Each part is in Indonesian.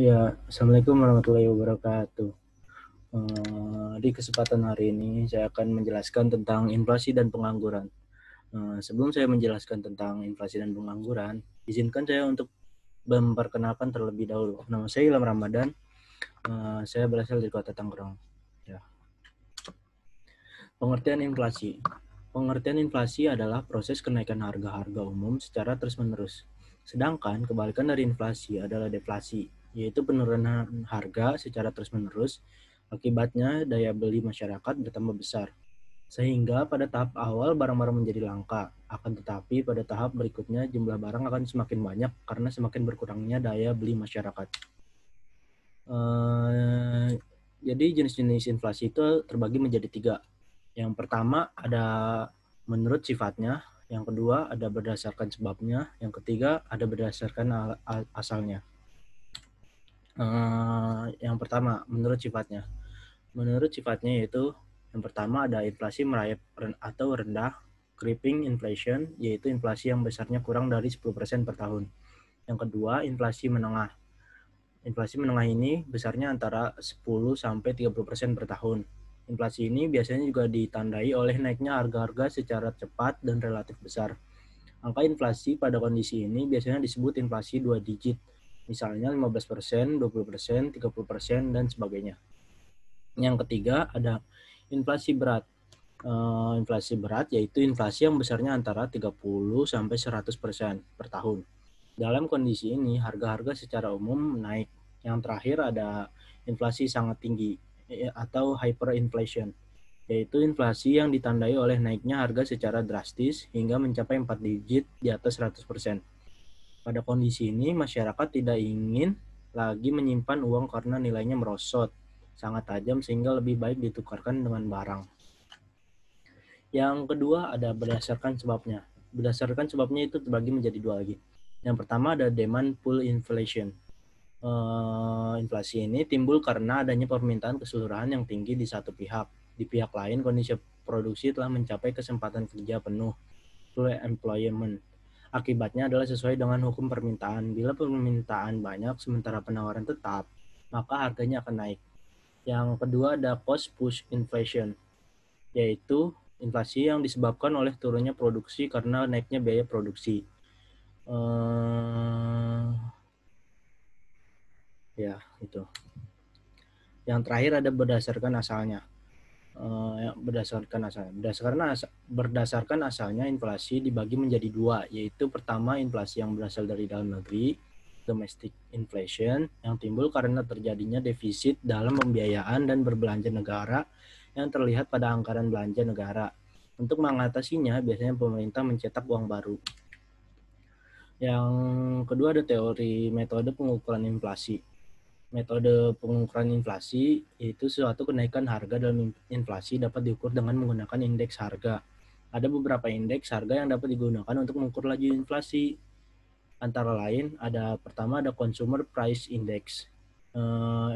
Ya, Assalamualaikum warahmatullahi wabarakatuh. Di kesempatan hari ini saya akan menjelaskan tentang inflasi dan pengangguran. Sebelum saya menjelaskan tentang inflasi dan pengangguran, izinkan saya untuk memperkenalkan terlebih dahulu. Nama saya Ilham Ramadan. Saya berasal dari Kota Tangerang. Ya. Pengertian inflasi. Pengertian inflasi adalah proses kenaikan harga-harga umum secara terus-menerus. Sedangkan kebalikan dari inflasi adalah deflasi, yaitu penurunan harga secara terus-menerus. Akibatnya daya beli masyarakat bertambah besar. Sehingga pada tahap awal barang-barang menjadi langka, akan tetapi pada tahap berikutnya jumlah barang akan semakin banyak karena semakin berkurangnya daya beli masyarakat. Jadi jenis-jenis inflasi itu terbagi menjadi tiga. Yang pertama ada menurut sifatnya, yang kedua ada berdasarkan sebabnya, yang ketiga ada berdasarkan asalnya. Yang pertama, menurut sifatnya. Menurut sifatnya yaitu yang pertama ada inflasi merayap atau rendah, creeping inflation, yaitu inflasi yang besarnya kurang dari 10% per tahun. Yang kedua, inflasi menengah. Inflasi menengah ini besarnya antara 10 sampai 30% per tahun. Inflasi ini biasanya juga ditandai oleh naiknya harga-harga secara cepat dan relatif besar. Angka inflasi pada kondisi ini biasanya disebut inflasi 2 digit, misalnya 15%, 20%, 30%, dan sebagainya. Yang ketiga ada inflasi berat. Inflasi berat yaitu inflasi yang besarnya antara 30 sampai 100% per tahun. Dalam kondisi ini, harga-harga secara umum naik. Yang terakhir ada inflasi sangat tinggi atau hyperinflation, yaitu inflasi yang ditandai oleh naiknya harga secara drastis hingga mencapai 4 digit di atas 100%. Pada kondisi ini, masyarakat tidak ingin lagi menyimpan uang karena nilainya merosot sangat tajam sehingga lebih baik ditukarkan dengan barang. Yang kedua ada berdasarkan sebabnya. Berdasarkan sebabnya itu terbagi menjadi dua lagi. Yang pertama ada demand pull inflation. Inflasi ini timbul karena adanya permintaan keseluruhan yang tinggi di satu pihak. Di pihak lain, kondisi produksi telah mencapai kesempatan kerja penuh, full employment. Akibatnya adalah sesuai dengan hukum permintaan. Bila permintaan banyak sementara penawaran tetap, maka harganya akan naik. Yang kedua ada cost push inflation, yaitu inflasi yang disebabkan oleh turunnya produksi karena naiknya biaya produksi. Ya, itu. Yang terakhir ada berdasarkan asalnya. Berdasarkan asalnya inflasi dibagi menjadi dua, yaitu pertama inflasi yang berasal dari dalam negeri, domestic inflation, yang timbul karena terjadinya defisit dalam pembiayaan dan berbelanja negara yang terlihat pada anggaran belanja negara. Untuk mengatasinya, biasanya pemerintah mencetak uang baru. Yang kedua ada teori metode pengukuran inflasi. Metode pengukuran inflasi itu suatu kenaikan harga dalam inflasi dapat diukur dengan menggunakan indeks harga. Ada beberapa indeks harga yang dapat digunakan untuk mengukur laju inflasi. Antara lain ada pertama ada Consumer Price Index.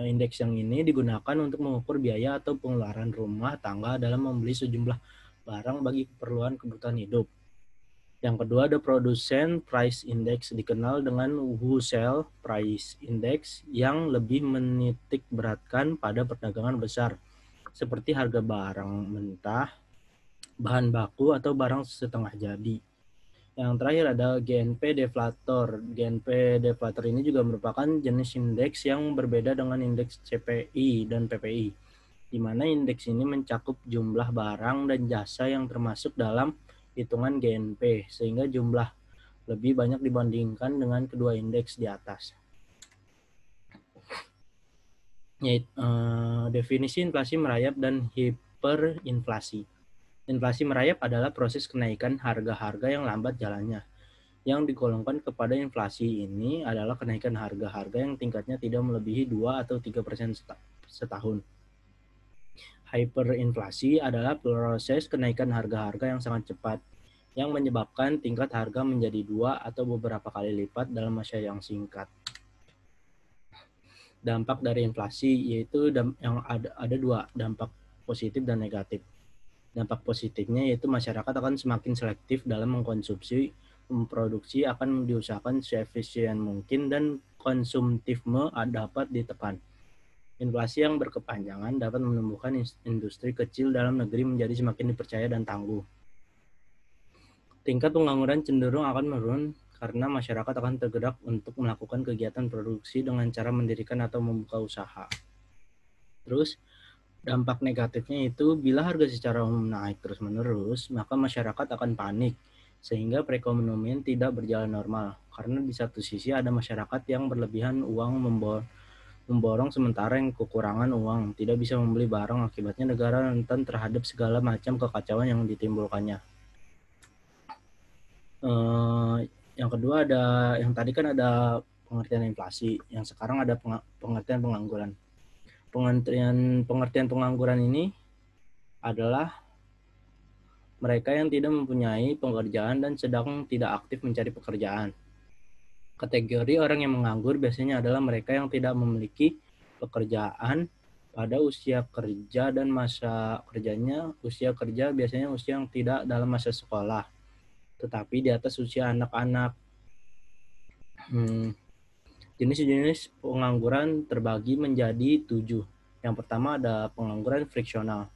Indeks yang ini digunakan untuk mengukur biaya atau pengeluaran rumah tangga dalam membeli sejumlah barang bagi keperluan kebutuhan hidup. Yang kedua ada Producer Price Index, dikenal dengan Wholesale Price Index, yang lebih menitik beratkan pada perdagangan besar, seperti harga barang mentah, bahan baku, atau barang setengah jadi. Yang terakhir ada GNP Deflator. GNP Deflator ini juga merupakan jenis indeks yang berbeda dengan indeks CPI dan PPI, di mana indeks ini mencakup jumlah barang dan jasa yang termasuk dalam hitungan GNP, sehingga jumlah lebih banyak dibandingkan dengan kedua indeks di atas. Definisi inflasi merayap dan hiperinflasi. Inflasi merayap adalah proses kenaikan harga-harga yang lambat jalannya. Yang digolongkan kepada inflasi ini adalah kenaikan harga-harga yang tingkatnya tidak melebihi 2 atau 3% setahun. Hyperinflasi adalah proses kenaikan harga-harga yang sangat cepat, yang menyebabkan tingkat harga menjadi 2 atau beberapa kali lipat dalam masa yang singkat. Dampak dari inflasi yaitu yang ada dua, dampak positif dan negatif. Dampak positifnya yaitu masyarakat akan semakin selektif dalam mengkonsumsi, memproduksi akan diusahakan seefisien mungkin, dan konsumtifme dapat ditekan. Inflasi yang berkepanjangan dapat menumbuhkan industri kecil dalam negeri menjadi semakin dipercaya dan tangguh. Tingkat pengangguran cenderung akan menurun karena masyarakat akan tergerak untuk melakukan kegiatan produksi dengan cara mendirikan atau membuka usaha. Terus, dampak negatifnya itu bila harga secara umum naik terus-menerus, maka masyarakat akan panik sehingga perekonomian tidak berjalan normal. Karena di satu sisi ada masyarakat yang berlebihan uang memborong sementara yang kekurangan uang tidak bisa membeli barang, akibatnya negara rentan terhadap segala macam kekacauan yang ditimbulkannya. Yang kedua yang tadi kan ada pengertian inflasi, yang sekarang ada pengertian pengangguran. Pengertian pengangguran ini adalah mereka yang tidak mempunyai pekerjaan dan sedang tidak aktif mencari pekerjaan. Kategori orang yang menganggur biasanya adalah mereka yang tidak memiliki pekerjaan pada usia kerja dan masa kerjanya. Usia kerja biasanya usia yang tidak dalam masa sekolah, tetapi di atas usia anak-anak. Jenis-jenis pengangguran terbagi menjadi 7. Yang pertama ada pengangguran friksional.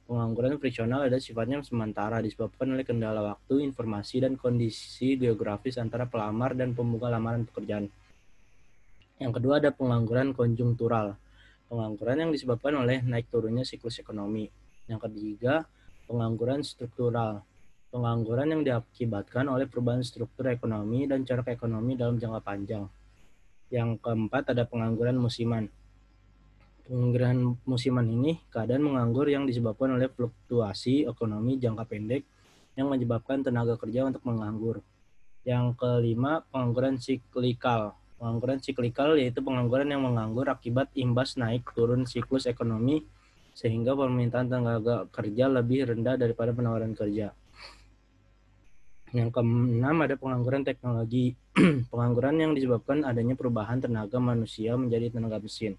Pengangguran friksional adalah sifatnya sementara disebabkan oleh kendala waktu, informasi, dan kondisi geografis antara pelamar dan pembuka lamaran pekerjaan. Yang kedua ada pengangguran konjungtural. Pengangguran yang disebabkan oleh naik turunnya siklus ekonomi. Yang ketiga, pengangguran struktural. Pengangguran yang diakibatkan oleh perubahan struktur ekonomi dan corak ekonomi dalam jangka panjang. Yang keempat ada pengangguran musiman. Pengangguran musiman ini keadaan menganggur yang disebabkan oleh fluktuasi ekonomi jangka pendek yang menyebabkan tenaga kerja untuk menganggur. Yang kelima, pengangguran siklikal. Pengangguran siklikal yaitu pengangguran yang menganggur akibat imbas naik turun siklus ekonomi sehingga permintaan tenaga kerja lebih rendah daripada penawaran kerja. Yang keenam ada pengangguran teknologi. Pengangguran yang disebabkan adanya perubahan tenaga manusia menjadi tenaga mesin.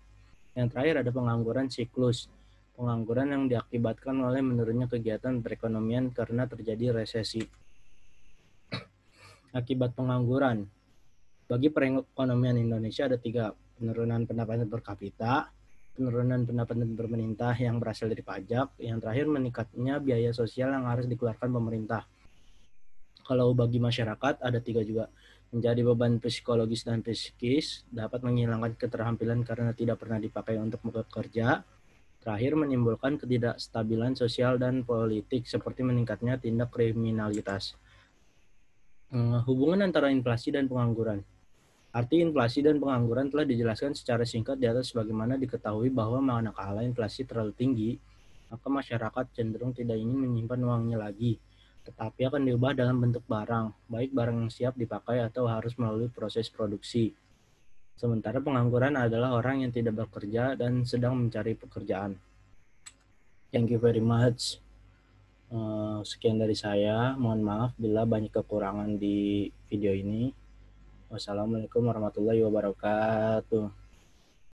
Yang terakhir ada pengangguran siklus. Pengangguran yang diakibatkan oleh menurunnya kegiatan perekonomian karena terjadi resesi. Akibat pengangguran. Bagi perekonomian Indonesia ada 3. Penurunan pendapatan per kapita, penurunan pendapatan pemerintah yang berasal dari pajak, yang terakhir meningkatnya biaya sosial yang harus dikeluarkan pemerintah. Kalau bagi masyarakat ada 3 juga. Menjadi beban psikologis dan psikis, dapat menghilangkan keterampilan karena tidak pernah dipakai untuk bekerja. Terakhir menimbulkan ketidakstabilan sosial dan politik seperti meningkatnya tindak kriminalitas. Hubungan antara inflasi dan pengangguran. Arti inflasi dan pengangguran telah dijelaskan secara singkat di atas sebagaimana diketahui bahwa manakala inflasi terlalu tinggi, maka masyarakat cenderung tidak ingin menyimpan uangnya lagi, tetapi akan diubah dalam bentuk barang, baik barang yang siap dipakai atau harus melalui proses produksi. Sementara pengangguran adalah orang yang tidak bekerja dan sedang mencari pekerjaan. Thank you very much. Sekian dari saya. Mohon maaf bila banyak kekurangan di video ini. Wassalamualaikum warahmatullahi wabarakatuh.